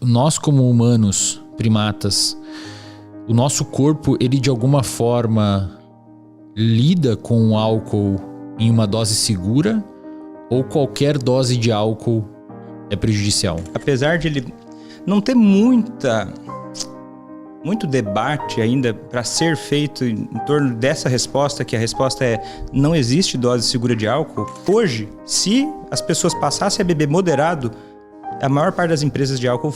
nós como humanos, primatas, o nosso corpo, ele de alguma forma lida com o álcool em uma dose segura ou qualquer dose de álcool é prejudicial? Apesar de ele não ter muito debate ainda para ser feito em torno dessa resposta, que a resposta é não existe dose segura de álcool. Hoje, se as pessoas passassem a beber moderado, a maior parte das empresas de álcool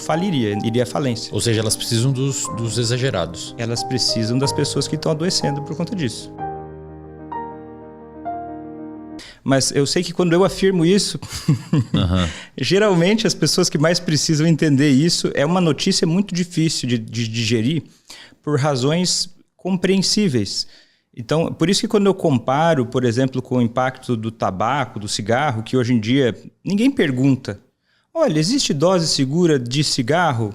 iria à falência. Ou seja, elas precisam dos exagerados. Elas precisam das pessoas que estão adoecendo por conta disso. Mas eu sei que quando eu afirmo isso, geralmente as pessoas que mais precisam entender isso é uma notícia muito difícil de digerir por razões compreensíveis. Então, por isso que quando eu comparo, por exemplo, com o impacto do tabaco, do cigarro, que hoje em dia ninguém pergunta, olha, existe dose segura de cigarro?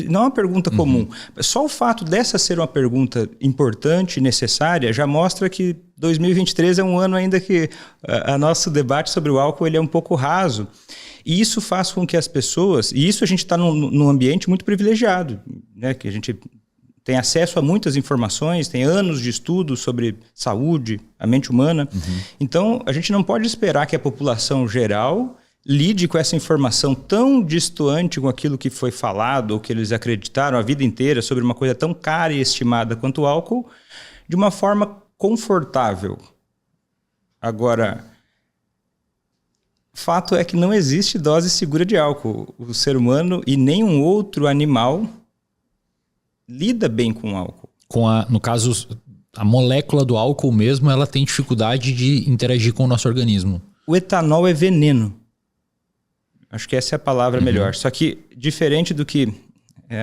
Não é uma pergunta comum. Só o fato dessa ser uma pergunta importante e necessária já mostra que 2023 é um ano ainda que o nosso debate sobre o álcool ele é um pouco raso. E isso faz com que as pessoas... E isso a gente está num ambiente muito privilegiado, né? Que a gente tem acesso a muitas informações, tem anos de estudo sobre saúde, a mente humana. Então, a gente não pode esperar que a população geral lide com essa informação tão distoante com aquilo que foi falado ou que eles acreditaram a vida inteira sobre uma coisa tão cara e estimada quanto o álcool, de uma forma confortável. Agora, fato é que não existe dose segura de álcool. O ser humano e nenhum outro animal lida bem com o álcool. No caso, a molécula do álcool mesmo, ela tem dificuldade de interagir com o nosso organismo. O etanol é veneno. Acho que essa é a palavra melhor. Só que, diferente do que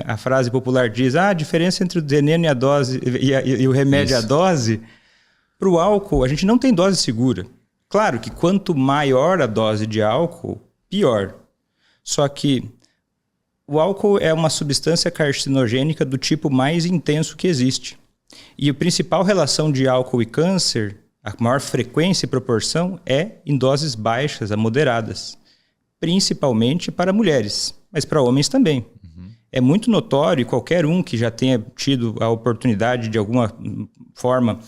a frase popular diz, a diferença entre o veneno e a dose e o remédio e a dose, para o álcool, a gente não tem dose segura. Claro que quanto maior a dose de álcool, pior. Só que o álcool é uma substância carcinogênica do tipo mais intenso que existe. E a principal relação de álcool e câncer, a maior frequência e proporção, é em doses baixas a moderadas. Principalmente para mulheres, mas para homens também. É muito notório, qualquer um que já tenha tido a oportunidade de alguma forma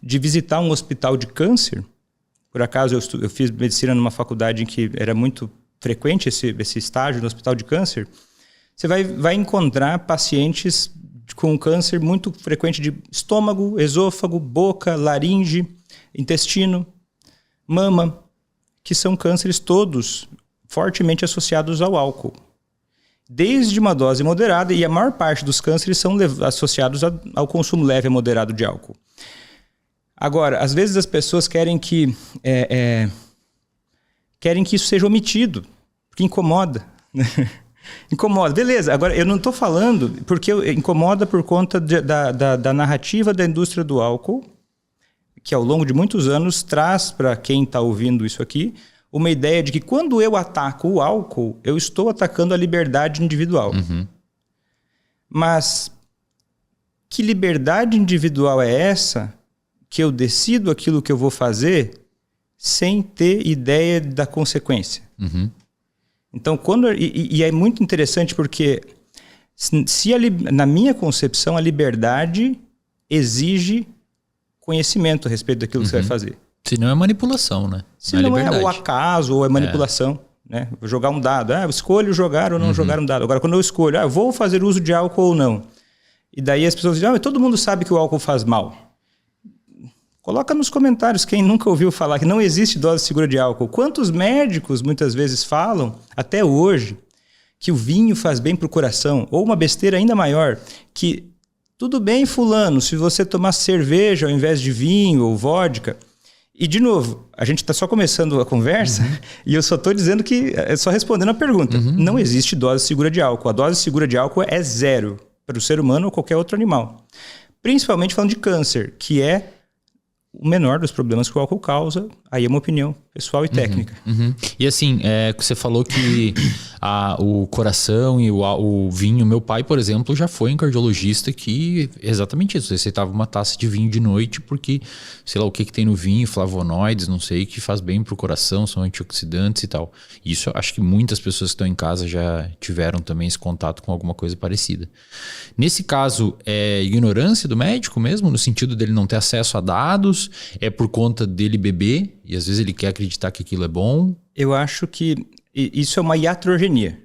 de visitar um hospital de câncer, por acaso eu fiz medicina numa faculdade em que era muito frequente esse estágio no hospital de câncer, você vai encontrar pacientes com câncer muito frequente de estômago, esôfago, boca, laringe, intestino, mama, que são cânceres todos fortemente associados ao álcool. Desde uma dose moderada, e a maior parte dos cânceres são associados ao consumo leve a moderado de álcool. Agora, às vezes as pessoas querem que isso seja omitido, porque incomoda. Incomoda, beleza. Agora, eu não estou falando porque incomoda por conta da narrativa da indústria do álcool, que ao longo de muitos anos traz para quem está ouvindo isso aqui uma ideia de que quando eu ataco o álcool, eu estou atacando a liberdade individual. Mas que liberdade individual é essa que eu decido aquilo que eu vou fazer sem ter ideia da consequência? Então, e é muito interessante porque na minha concepção, a liberdade exige conhecimento a respeito daquilo que você vai fazer. Se não é manipulação, né? Se não é o acaso ou é manipulação. Né? Vou jogar um dado. Eu escolho jogar ou não jogar um dado. Agora, quando eu escolho, eu vou fazer uso de álcool ou não. E daí as pessoas dizem, todo mundo sabe que o álcool faz mal. Coloca nos comentários quem nunca ouviu falar que não existe dose segura de álcool. Quantos médicos muitas vezes falam, até hoje, que o vinho faz bem para o coração? Ou uma besteira ainda maior, que tudo bem, fulano, se você tomar cerveja ao invés de vinho ou vodka... E, de novo, a gente está só começando a conversa e eu só estou dizendo que, só respondendo a pergunta, não existe dose segura de álcool. A dose segura de álcool é 0 para o ser humano ou qualquer outro animal. Principalmente falando de câncer, que é o menor dos problemas que o álcool causa. Aí é uma opinião pessoal e técnica. E assim, você falou que o coração e o vinho, meu pai, por exemplo, já foi um cardiologista que exatamente isso, receitava uma taça de vinho de noite porque, sei lá, o que tem no vinho, flavonoides, não sei, que faz bem pro coração, são antioxidantes e tal. Isso eu acho que muitas pessoas que estão em casa já tiveram também esse contato com alguma coisa parecida. Nesse caso, é ignorância do médico mesmo, no sentido dele não ter acesso a dados, é por conta dele beber e às vezes ele quer acreditar que aquilo é bom? Eu acho que isso é uma iatrogenia.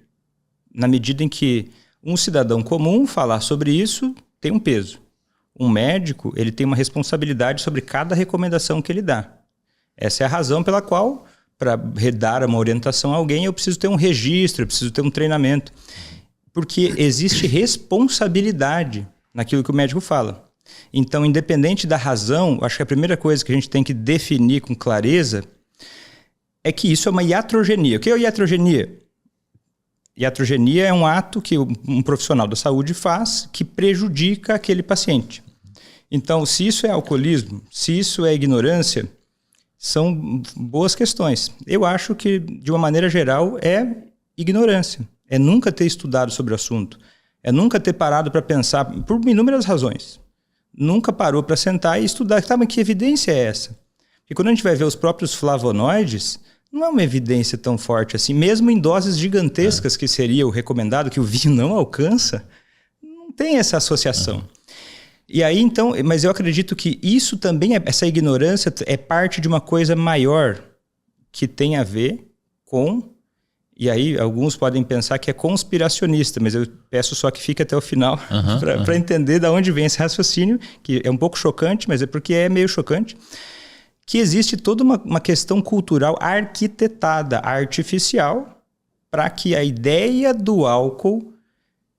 Na medida em que um cidadão comum falar sobre isso tem um peso. Um médico, ele tem uma responsabilidade sobre cada recomendação que ele dá. Essa é a razão pela qual, para dar uma orientação a alguém, eu preciso ter um registro, eu preciso ter um treinamento. Porque existe responsabilidade naquilo que o médico fala. Então, independente da razão, acho que a primeira coisa que a gente tem que definir com clareza é que isso é uma iatrogenia. O que é iatrogenia? Iatrogenia é um ato que um profissional da saúde faz que prejudica aquele paciente. Então, se isso é alcoolismo, se isso é ignorância, são boas questões. Eu acho que, de uma maneira geral, é ignorância. É nunca ter estudado sobre o assunto. É nunca ter parado para pensar, por inúmeras razões. Nunca parou para sentar e estudar. Mas que evidência é essa? Porque quando a gente vai ver os próprios flavonoides, não é uma evidência tão forte assim. Mesmo em doses gigantescas, que seria o recomendado, que o vinho não alcança, não tem essa associação. E aí, então, mas eu acredito que isso também, essa ignorância é parte de uma coisa maior que tem a ver com... E aí, alguns podem pensar que é conspiracionista, mas eu peço só que fique até o final para entender de onde vem esse raciocínio, que é um pouco chocante, mas é porque é meio chocante, que existe toda uma questão cultural arquitetada, artificial, para que a ideia do álcool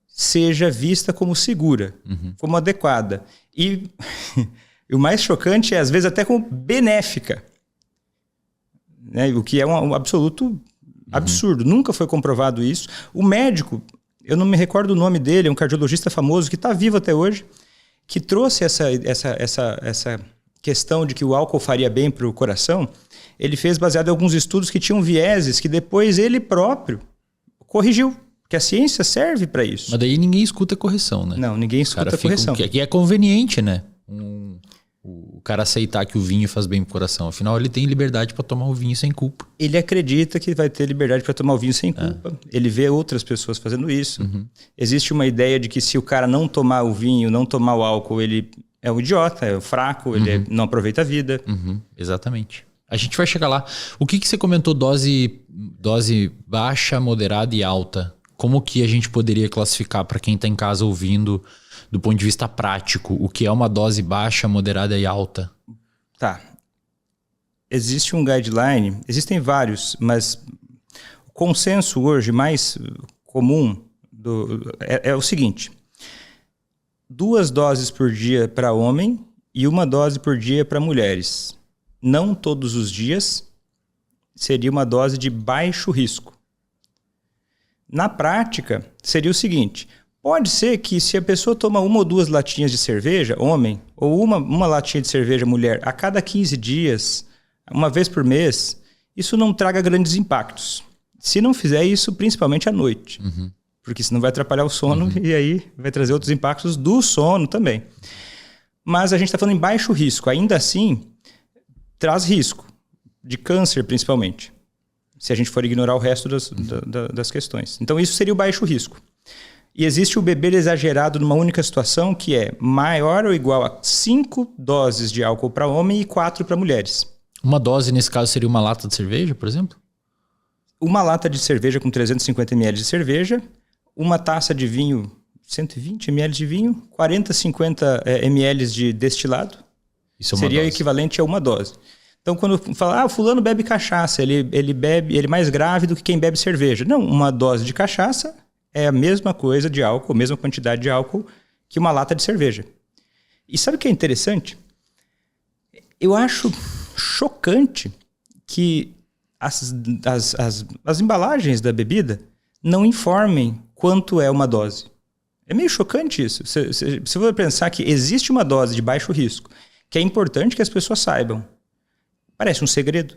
seja vista como segura, como adequada. E o mais chocante é, às vezes, até como benéfica, né? O que é um absoluto... absurdo, nunca foi comprovado isso. O médico, eu não me recordo o nome dele, é um cardiologista famoso que está vivo até hoje, que trouxe essa questão de que o álcool faria bem para o coração. Ele fez baseado em alguns estudos que tinham vieses que depois ele próprio corrigiu, que a ciência serve para isso. Mas daí ninguém escuta correção, né? Não, ninguém escuta correção. Que é conveniente, né? O cara aceitar que o vinho faz bem pro coração. Afinal, ele tem liberdade para tomar o vinho sem culpa. Ele acredita que vai ter liberdade para tomar o vinho sem culpa. Ele vê outras pessoas fazendo isso. Existe uma ideia de que se o cara não tomar o vinho, não tomar o álcool, ele é um idiota, é um fraco, ele não aproveita a vida. Exatamente. A gente vai chegar lá. O que você comentou, dose baixa, moderada e alta? Como que a gente poderia classificar para quem está em casa ouvindo... do ponto de vista prático, o que é uma dose baixa, moderada e alta? Tá. Existe um guideline, existem vários, mas o consenso hoje mais comum é o seguinte: 2 doses por dia para homem e 1 dose por dia para mulheres. Não todos os dias, seria uma dose de baixo risco. Na prática, seria o seguinte... Pode ser que se a pessoa toma 1 ou 2 latinhas de cerveja, homem, ou uma latinha de cerveja, mulher, a cada 15 dias, uma vez por mês, isso não traga grandes impactos. Se não fizer isso, principalmente à noite. Porque senão vai atrapalhar o sono e aí vai trazer outros impactos do sono também. Mas a gente está falando em baixo risco. Ainda assim, traz risco de câncer, principalmente, se a gente for ignorar o resto das questões. Então, isso seria o baixo risco. E existe o beber exagerado numa única situação, que é maior ou igual a 5 doses de álcool para homem e 4 para mulheres. Uma dose, nesse caso, seria uma lata de cerveja, por exemplo? Uma lata de cerveja com 350 ml de cerveja, uma taça de vinho, 120 ml de vinho, 40, 50 ml de destilado. Isso seria equivalente a 1 dose. Então, quando fala, fulano bebe cachaça, ele é mais grave do que quem bebe cerveja. Não, 1 dose de cachaça... é a mesma coisa de álcool, a mesma quantidade de álcool que uma lata de cerveja. E sabe o que é interessante? Eu acho chocante que as embalagens da bebida não informem quanto é uma dose. É meio chocante isso. Se você pensar que existe uma dose de baixo risco, que é importante que as pessoas saibam. Parece um segredo.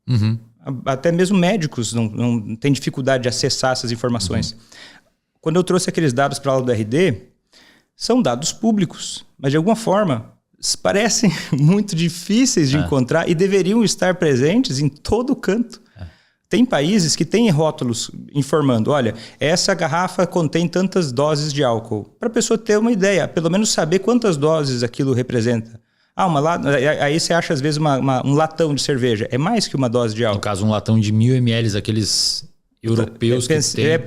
Uhum. Até mesmo médicos não têm dificuldade de acessar essas informações. Uhum. Quando eu trouxe aqueles dados para a aula do RD, são dados públicos, mas de alguma forma parecem muito difíceis de encontrar e deveriam estar presentes em todo canto. Tem países que têm rótulos informando, olha, essa garrafa contém tantas doses de álcool. Para a pessoa ter uma ideia, pelo menos saber quantas doses aquilo representa. Aí você acha às vezes um latão de cerveja. É mais que uma dose de álcool. No caso, um latão de 1000 ml, aqueles europeus que tem.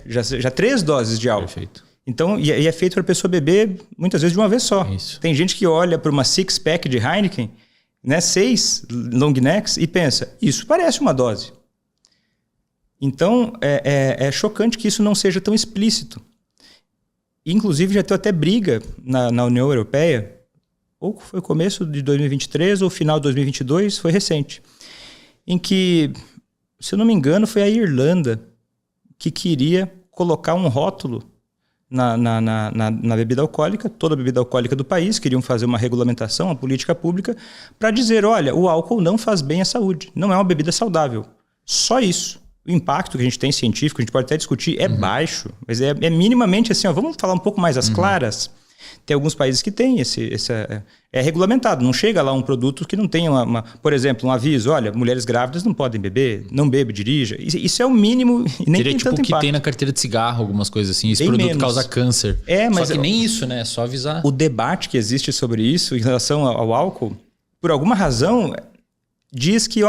Já 3 doses de álcool. Perfeito. Então, e é feito para a pessoa beber muitas vezes de uma vez só. Isso. Tem gente que olha para uma six-pack de Heineken, né, 6 long necks, e pensa, isso parece uma dose. Então, é chocante que isso não seja tão explícito. Inclusive, já tem até briga na União Europeia, ou foi o começo de 2023 ou final de 2022, foi recente, em que, se eu não me engano, foi a Irlanda que queria colocar um rótulo na bebida alcoólica, toda a bebida alcoólica do país, queriam fazer uma regulamentação, uma política pública, para dizer, olha, o álcool não faz bem à saúde, não é uma bebida saudável. Só isso. O impacto que a gente tem científico, a gente pode até discutir, é baixo, mas é minimamente assim, vamos falar um pouco mais às claras. Tem alguns países que têm é regulamentado, não chega lá um produto que não tenha, por exemplo, um aviso, olha, mulheres grávidas não podem beber, não bebe, dirija. Isso é o mínimo e nem tem tanto impacto. Que tem na carteira de cigarro, algumas coisas assim, esse bem produto menos. causa câncer. Mas só que nem isso, né? É só avisar. O debate que existe sobre isso em relação ao álcool, por alguma razão, diz que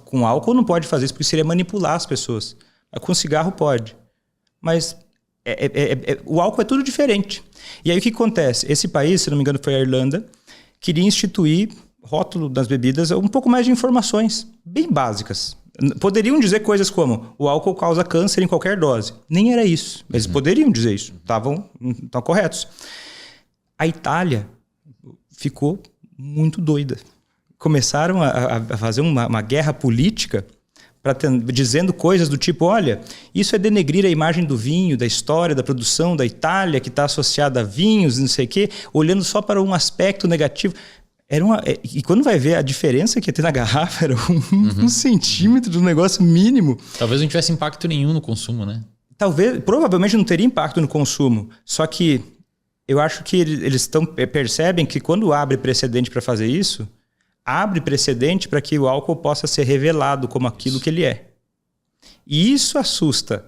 com álcool não pode fazer isso, porque seria manipular as pessoas. Com cigarro pode. Mas o álcool é tudo diferente. E aí o que acontece? Esse país, se não me engano foi a Irlanda, queria instituir rótulo das bebidas, um pouco mais de informações bem básicas. Poderiam dizer coisas como o álcool causa câncer em qualquer dose. Nem era isso. Eles poderiam dizer isso. Estavam corretos. A Itália ficou muito doida. Começaram a fazer uma guerra política dizendo coisas do tipo, olha, isso é denegrir a imagem do vinho, da história, da produção da Itália, que está associada a vinhos, não sei o quê, olhando só para um aspecto negativo. E quando vai ver a diferença que ia ter na garrafa, era um centímetro do negócio mínimo. Talvez não tivesse impacto nenhum no consumo, né? Provavelmente não teria impacto no consumo, só que eu acho que eles percebem que quando abre precedente para fazer isso, abre precedente para que o álcool possa ser revelado como aquilo que ele é. E isso assusta,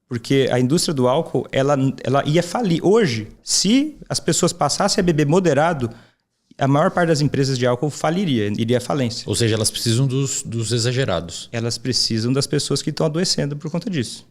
porque a indústria do álcool ela ia falir. Hoje, se as pessoas passassem a beber moderado, a maior parte das empresas de álcool iria à falência. Ou seja, elas precisam dos exagerados. Elas precisam das pessoas que estão adoecendo por conta disso.